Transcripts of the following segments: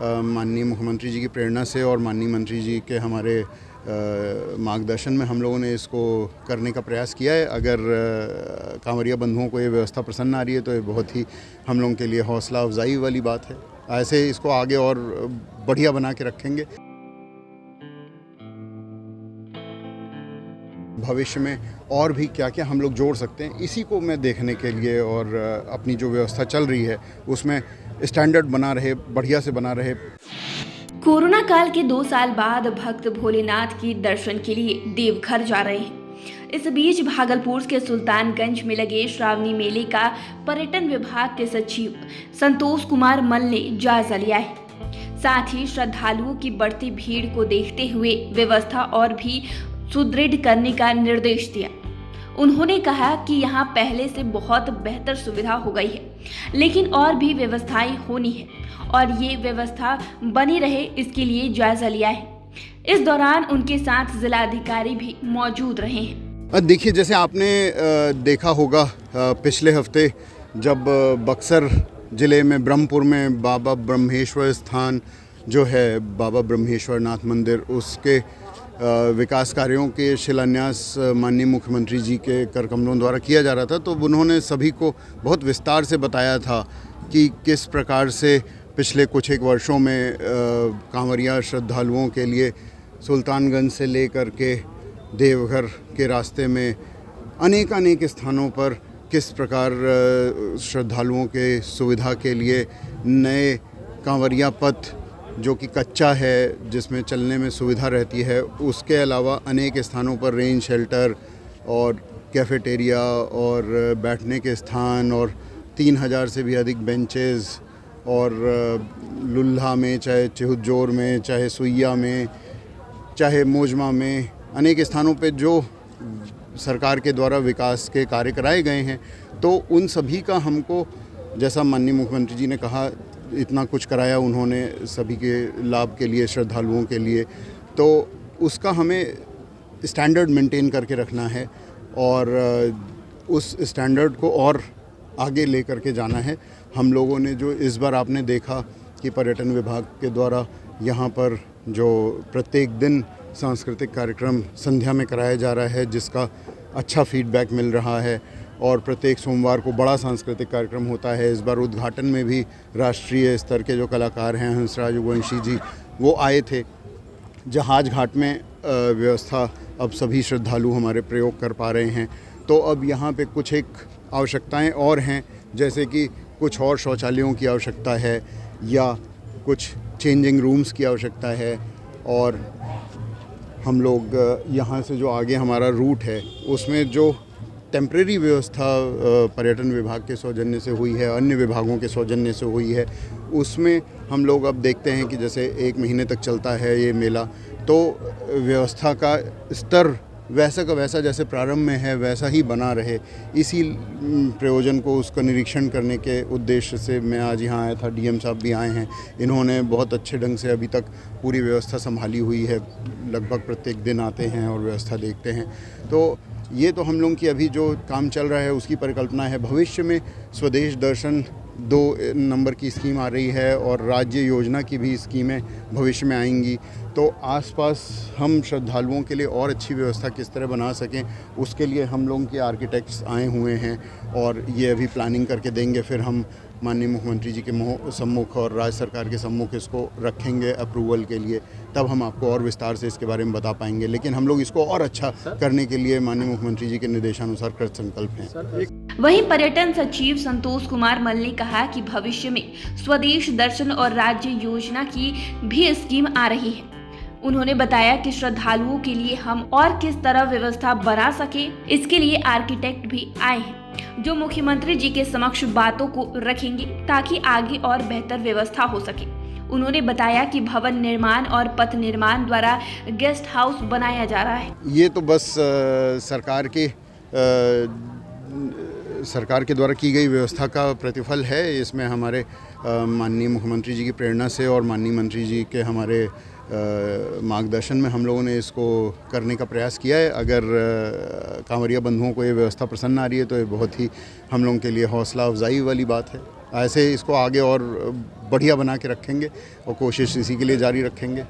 माननीय मुख्यमंत्री जी की प्रेरणा से और माननीय मंत्री जी के हमारे मार्गदर्शन में हम लोगों ने इसको करने का प्रयास किया है। अगर कांवरिया बंधुओं को ये व्यवस्था पसंद आ रही है तो ये बहुत ही हम लोगों के लिए हौसला अफजाई वाली बात है। ऐसे इसको आगे और बढ़िया बना के रखेंगे। भविष्य में और भी क्या क्या हम लोग जोड़ सकते हैं, इसी को मैं देखने के लिए और अपनी जो व्यवस्था चल रही है उसमें स्टैंडर्ड बना रहे, बढ़िया से बना रहे। कोरोना काल के 2 साल बाद भक्त भोलेनाथ के दर्शन के लिए देवघर जा रहे हैं। इस बीच भागलपुर के सुल्तानगंज में लगे श्रावणी मेले का पर्यटन विभाग के सचिव संतोष कुमार मल ने जायजा लिया है। साथ ही श्रद्धालुओं की बढ़ती भीड़ को देखते हुए व्यवस्था और भी सुदृढ़ करने का निर्देश दिया। उन्होंने कहा कि यहाँ पहले से बहुत बेहतर सुविधा हो गई है, लेकिन और भी व्यवस्थाएं होनी है और ये व्यवस्था बनी रहे, इसके लिए जायजा लिया है। इस दौरान उनके साथ जिलाधिकारी भी मौजूद रहे हैं। देखिए, जैसे आपने देखा होगा पिछले हफ्ते जब बक्सर जिले में ब्रह्मपुर में बाबा ब्रह्मेश्वर स्थान जो है, बाबा ब्रह्मेश्वर नाथ मंदिर, उसके विकास कार्यों के शिलान्यास माननीय मुख्यमंत्री जी के कर कमलों द्वारा किया जा रहा था, तो उन्होंने सभी को बहुत विस्तार से बताया था कि किस प्रकार से पिछले कुछ एक वर्षों में कांवरिया श्रद्धालुओं के लिए सुल्तानगंज से लेकर के देवघर के रास्ते में अनेक स्थानों पर किस प्रकार श्रद्धालुओं के सुविधा के लिए नए कांवरिया पथ जो कि कच्चा है, जिसमें चलने में सुविधा रहती है, उसके अलावा अनेक स्थानों पर रेन शेल्टर और कैफेटेरिया और बैठने के स्थान और 3000 से भी अधिक बेंचेस और लुल्हा में, चाहे चिहुजोर में, चाहे सुइया में, चाहे मोजमा में, अनेक स्थानों पे जो सरकार के द्वारा विकास के कार्य कराए गए हैं, तो उन सभी का हमको, जैसा माननीय मुख्यमंत्री जी ने कहा, इतना कुछ कराया उन्होंने सभी के लाभ के लिए, श्रद्धालुओं के लिए, तो उसका हमें स्टैंडर्ड मेंटेन करके रखना है और उस स्टैंडर्ड को और आगे ले करके जाना है। हम लोगों ने जो इस बार आपने देखा कि पर्यटन विभाग के द्वारा यहाँ पर जो प्रत्येक दिन सांस्कृतिक कार्यक्रम संध्या में कराया जा रहा है, जिसका अच्छा फीडबैक मिल रहा है, और प्रत्येक सोमवार को बड़ा सांस्कृतिक कार्यक्रम होता है। इस बार उद्घाटन में भी राष्ट्रीय स्तर के जो कलाकार हैं, हंसराज वंशी जी, वो आए थे। जहाज घाट में व्यवस्था अब सभी श्रद्धालु हमारे प्रयोग कर पा रहे हैं। तो अब यहाँ पे कुछ एक आवश्यकताएं और हैं, जैसे कि कुछ और शौचालयों की आवश्यकता है या कुछ चेंजिंग रूम्स की आवश्यकता है, और हम लोग यहाँ से जो आगे हमारा रूट है उसमें जो टेम्परेरी व्यवस्था पर्यटन विभाग के सौजन्य से हुई है, अन्य विभागों के सौजन्य से हुई है, उसमें हम लोग अब देखते हैं कि जैसे 1 महीने तक चलता है ये मेला, तो व्यवस्था का स्तर वैसा का वैसा जैसे प्रारंभ में है वैसा ही बना रहे। इसी प्रयोजन को, उसका निरीक्षण करने के उद्देश्य से मैं आज यहाँ आया था। डीएम साहब भी आए हैं, इन्होंने बहुत अच्छे ढंग से अभी तक पूरी व्यवस्था संभाली हुई है। लगभग प्रत्येक दिन आते हैं और व्यवस्था देखते हैं। तो ये तो हम लोगों की अभी जो काम चल रहा है उसकी परिकल्पना है। भविष्य में स्वदेश दर्शन 2 नंबर की स्कीम आ रही है और राज्य योजना की भी स्कीमें भविष्य में आएंगी। तो आसपास हम श्रद्धालुओं के लिए और अच्छी व्यवस्था किस तरह बना सकें, उसके लिए हम लोगों के आर्किटेक्ट्स आए हुए हैं और ये अभी प्लानिंग करके देंगे। फिर हम माननीय मुख्यमंत्री जी के सम्मुख और राज्य सरकार के सम्मुख इसको रखेंगे अप्रूवल के लिए, तब हम आपको और विस्तार से इसके बारे में बता पाएंगे। लेकिन हम लोग इसको और अच्छा करने के लिए माननीय मुख्यमंत्री जी के निर्देशानुसार कृत संकल्प हैं। वहीं पर्यटन सचिव संतोष कुमार मल ने कहा कि भविष्य में स्वदेश दर्शन और राज्य योजना की भी स्कीम आ रही है। उन्होंने बताया कि श्रद्धालुओं के लिए हम और किस तरह व्यवस्था बना सके, इसके लिए आर्किटेक्ट भी आए हैं जो मुख्यमंत्री जी के समक्ष बातों को रखेंगे ताकि आगे और बेहतर व्यवस्था हो सके। उन्होंने बताया कि भवन निर्माण और पथ निर्माण द्वारा गेस्ट हाउस बनाया जा रहा है। ये तो बस सरकार के द्वारा की गई व्यवस्था का प्रतिफल है। इसमें हमारे माननीय मुख्यमंत्री जी की प्रेरणा से और माननीय मंत्री जी के हमारे मार्गदर्शन में हम लोगों ने इसको करने का प्रयास किया है। अगर कांवरिया बंधुओं को ये व्यवस्था पसंद आ रही है तो ये बहुत ही हम लोगों के लिए हौसला अफजाई वाली बात है। ऐसे इसको आगे और बढ़िया बना के रखेंगे और कोशिश इसी के लिए जारी रखेंगे।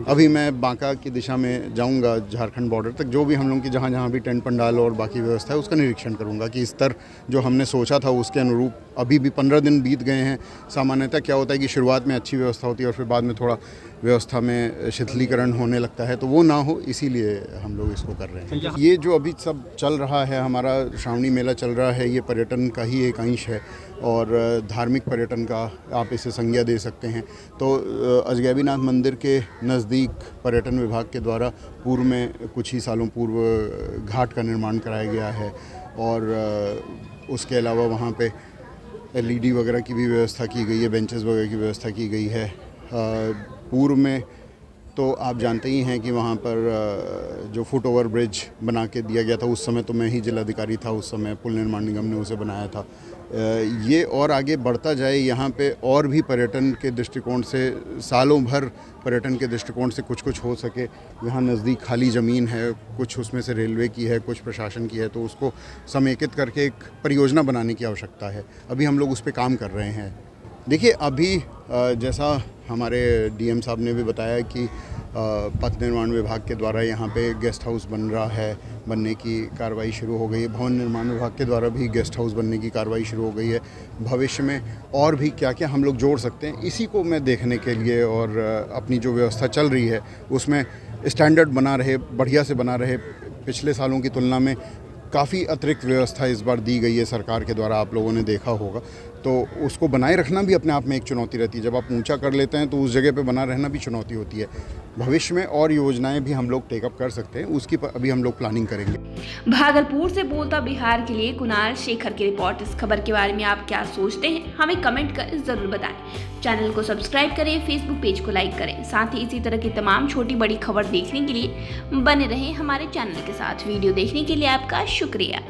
अभी मैं बांका की दिशा में जाऊंगा, झारखंड बॉर्डर तक, जो भी हम लोगों की जहाँ जहाँ भी टेंट पंडाल और बाकी व्यवस्था है उसका निरीक्षण करूंगा कि स्तर जो हमने सोचा था उसके अनुरूप अभी भी 15 दिन बीत गए हैं। सामान्यतः क्या होता है कि शुरुआत में अच्छी व्यवस्था होती है और फिर बाद में थोड़ा व्यवस्था में शिथिलीकरण होने लगता है, तो वो ना हो इसीलिए हम लोग इसको कर रहे हैं। ये जो अभी सब चल रहा है, हमारा श्रावणी मेला चल रहा है, ये पर्यटन का ही एक अंश है और धार्मिक पर्यटन का आप इसे संज्ञा दे सकते हैं। तो अजगैबीनाथ मंदिर के नज़दीक पर्यटन विभाग के द्वारा पूर्व में कुछ ही सालों पूर्व घाट का निर्माण कराया गया है और उसके अलावा वहाँ पे LED वगैरह की भी व्यवस्था की गई है, बेंचेस वगैरह की व्यवस्था की गई है। पूर्व में तो आप जानते ही हैं कि वहाँ पर जो फुट ओवर ब्रिज बना के दिया गया था, उस समय तो मैं ही जिलाधिकारी था, उस समय पुल निर्माण निगम ने उसे बनाया था। ये और आगे बढ़ता जाए, यहाँ पे और भी पर्यटन के दृष्टिकोण से, सालों भर पर्यटन के दृष्टिकोण से कुछ हो सके। यहाँ नज़दीक खाली ज़मीन है, कुछ उसमें से रेलवे की है, कुछ प्रशासन की है, तो उसको समेकित करके एक परियोजना बनाने की आवश्यकता है। अभी हम लोग उस पर काम कर रहे हैं। देखिए, अभी जैसा हमारे DM साहब ने भी बताया कि पथ निर्माण विभाग के द्वारा यहाँ पे गेस्ट हाउस बन रहा है, बनने की कार्रवाई शुरू हो गई है। भवन निर्माण विभाग के द्वारा भी गेस्ट हाउस बनने की कार्रवाई शुरू हो गई है। भविष्य में और भी क्या क्या हम लोग जोड़ सकते हैं, इसी को मैं देखने के लिए और अपनी जो व्यवस्था चल रही है उसमें स्टैंडर्ड बना रहे, बढ़िया से बना रहे। पिछले सालों की तुलना में काफ़ी अतिरिक्त व्यवस्था इस बार दी गई है सरकार के द्वारा, आप लोगों ने देखा होगा। तो उसको बनाए रखना भी अपने आप में एक चुनौती रहती है। जब आप ऊंचा कर लेते हैं तो उस जगह पे बना रहना भी चुनौती होती है। भविष्य में और योजनाएं भी हम लोग टेकअप कर सकते हैं, उसकी अभी हम लोग प्लानिंग करेंगे। भागलपुर से बोलता बिहार के लिए कुणाल शेखर की रिपोर्ट। इस खबर के बारे में आप क्या सोचते हैं, हमें कमेंट कर जरूर बताएं। चैनल को सब्सक्राइब करें, फेसबुक पेज को लाइक करें। साथ ही इसी तरह की तमाम छोटी बड़ी खबर देखने के लिए बने रहें हमारे चैनल के साथ। वीडियो देखने के लिए आपका शुक्रिया।